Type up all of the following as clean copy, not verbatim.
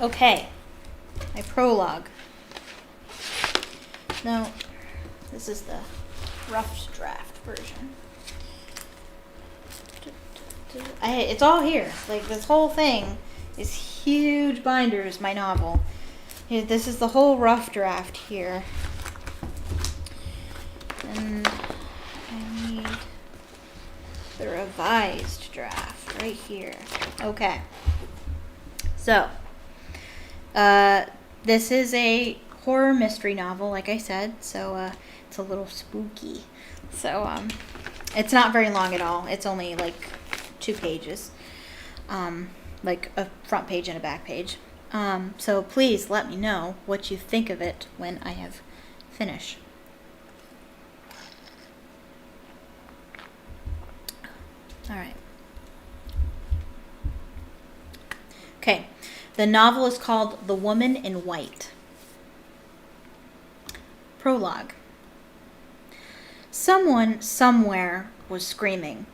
Okay, my prologue. No, this is the rough draft version. It's all here. Like, this whole thing is huge binders, my novel. Here, this is the whole rough draft here. And I need the revised draft right here. Okay. So, this is a horror mystery novel, like I said, so it's a little spooky. So, it's not very long at all. It's only like 2 pages, like a front page and a back page. So please let me know what you think of it when I have finished. All right. Okay. The novel is called The Woman in White. Prologue. Someone somewhere was screaming.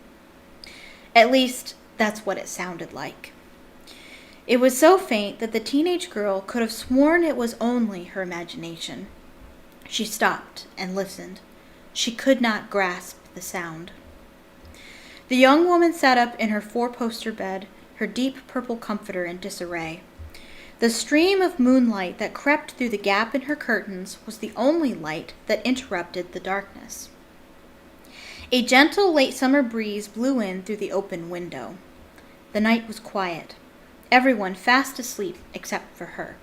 At least, that's what it sounded like. It was so faint that the teenage girl could have sworn it was only her imagination. She stopped and listened. She could not grasp the sound. The young woman sat up in her 4-poster bed, her deep purple comforter in disarray. The stream of moonlight that crept through the gap in her curtains was the only light that interrupted the darkness. A gentle late summer breeze blew in through the open window. The night was quiet, everyone fast asleep except for her.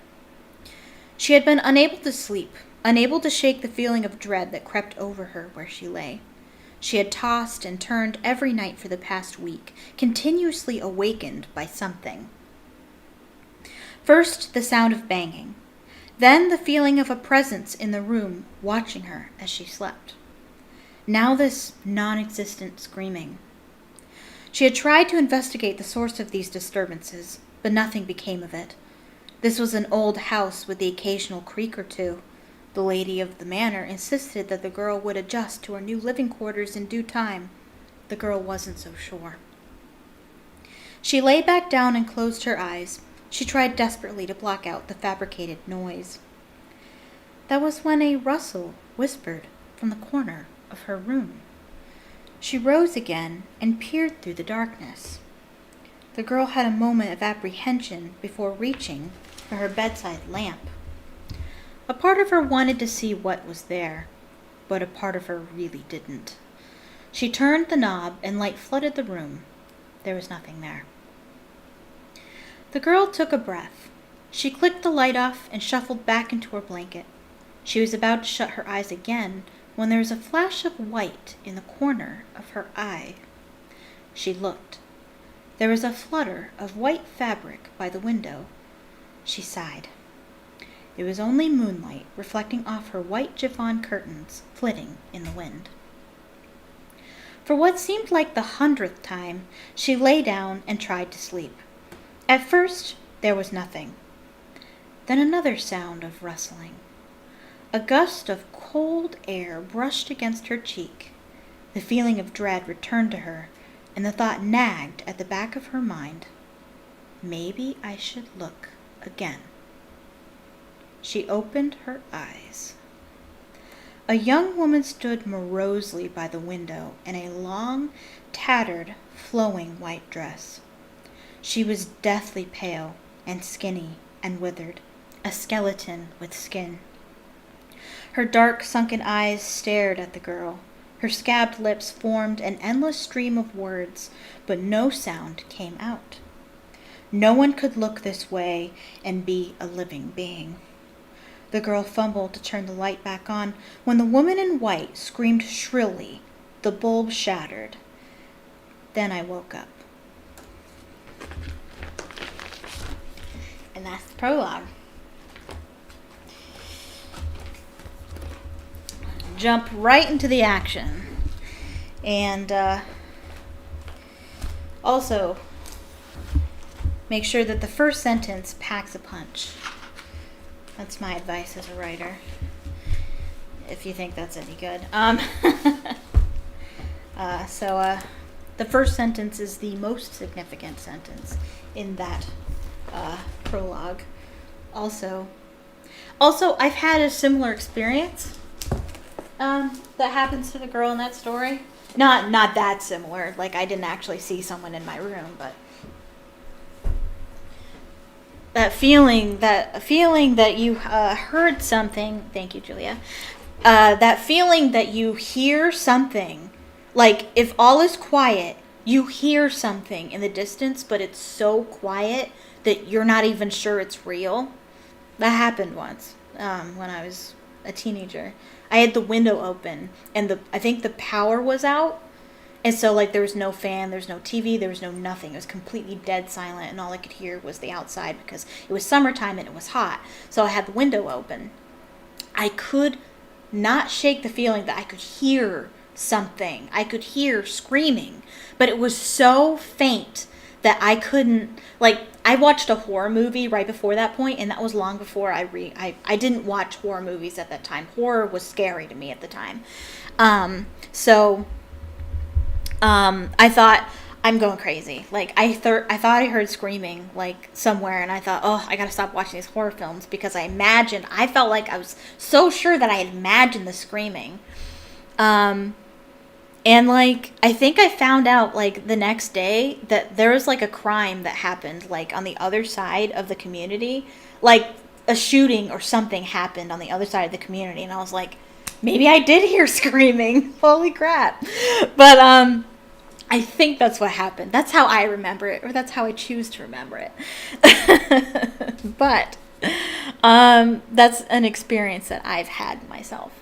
She had been unable to sleep, unable to shake the feeling of dread that crept over her where she lay. She had tossed and turned every night for the past week, continuously awakened by something. First, the sound of banging, then the feeling of a presence in the room watching her as she slept. Now this non-existent screaming. She had tried to investigate the source of these disturbances, but nothing became of it. This was an old house with the occasional creak or two. The lady of the manor insisted that the girl would adjust to her new living quarters in due time. The girl wasn't so sure. She lay back down and closed her eyes. She tried desperately to block out the fabricated noise. That was when a rustle whispered from the corner of her room. She rose again and peered through the darkness. The girl had a moment of apprehension before reaching for her bedside lamp. A part of her wanted to see what was there, but a part of her really didn't. She turned the knob and light flooded the room. There was nothing there. The girl took a breath. She clicked the light off and shuffled back into her blanket. She was about to shut her eyes again when there was a flash of white in the corner of her eye. She looked. There was a flutter of white fabric by the window. She sighed. It was only moonlight reflecting off her white chiffon curtains, flitting in the wind. For what seemed like the 100th time, she lay down and tried to sleep. At first, there was nothing. Then another sound of rustling. A gust of cold air brushed against her cheek. The feeling of dread returned to her, and the thought nagged at the back of her mind. Maybe I should look again. She opened her eyes. A young woman stood morosely by the window in a long, tattered, flowing white dress. She was deathly pale and skinny and withered, a skeleton with skin. Her dark, sunken eyes stared at the girl. Her scabbed lips formed an endless stream of words, but no sound came out. No one could look this way and be a living being. The girl fumbled to turn the light back on when the woman in white screamed shrilly. The bulb shattered. Then I woke up. And that's the prologue. Jump right into the action. And also, make sure that the first sentence packs a punch. That's my advice as a writer, if you think that's any good. So the first sentence is the most significant sentence in that Prologue. Also, I've had a similar experience that happens to the girl in that story. Not that similar. Like, I didn't actually see someone in my room, but that feeling that you heard something. Thank you, Julia. That feeling that you hear something. Like, if all is quiet, you hear something in the distance, but it's so quiet that you're not even sure it's real. That happened once when I was a teenager. I had the window open, and I think the power was out. And so, like, there was no fan, there was no TV, there was no nothing. It was completely dead silent, and all I could hear was the outside because it was summertime and it was hot. So I had the window open. I could not shake the feeling that I could hear something. I could hear screaming, but it was so faint that I couldn't, like, I watched a horror movie right before that point, and that was long before I didn't watch horror movies at that time. Horror was scary to me at the time. I thought, I'm going crazy. Like, I thought I heard screaming, like, somewhere, and I thought, oh, I gotta stop watching these horror films, because I felt like I was so sure that I had imagined the screaming. And, like, I think I found out, like, the next day that there was, like, a crime that happened, like, on the other side of the community. Like, a shooting or something happened on the other side of the community, and I was like, maybe I did hear screaming. Holy crap. But, I think that's what happened. That's how I remember it, or that's how I choose to remember it. But, that's an experience that I've had myself.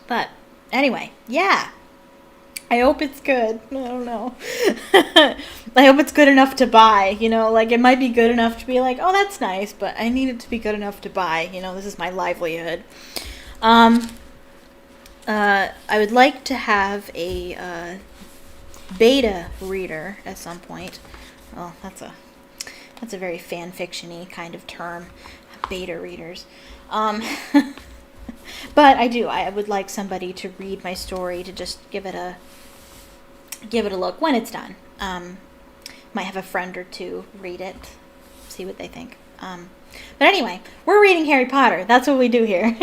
But anyway, yeah. I hope it's good. I don't know. I hope it's good enough to buy, you know, like, it might be good enough to be like, oh, that's nice, but I need it to be good enough to buy, you know, this is my livelihood. I would like to have a beta reader at some point. Well, that's a very fan fiction-y kind of term, beta readers. But I would like somebody to read my story, to just give it a look when it's done. Might have a friend or two read it, see what they think. But anyway, we're reading Harry Potter. That's what we do here.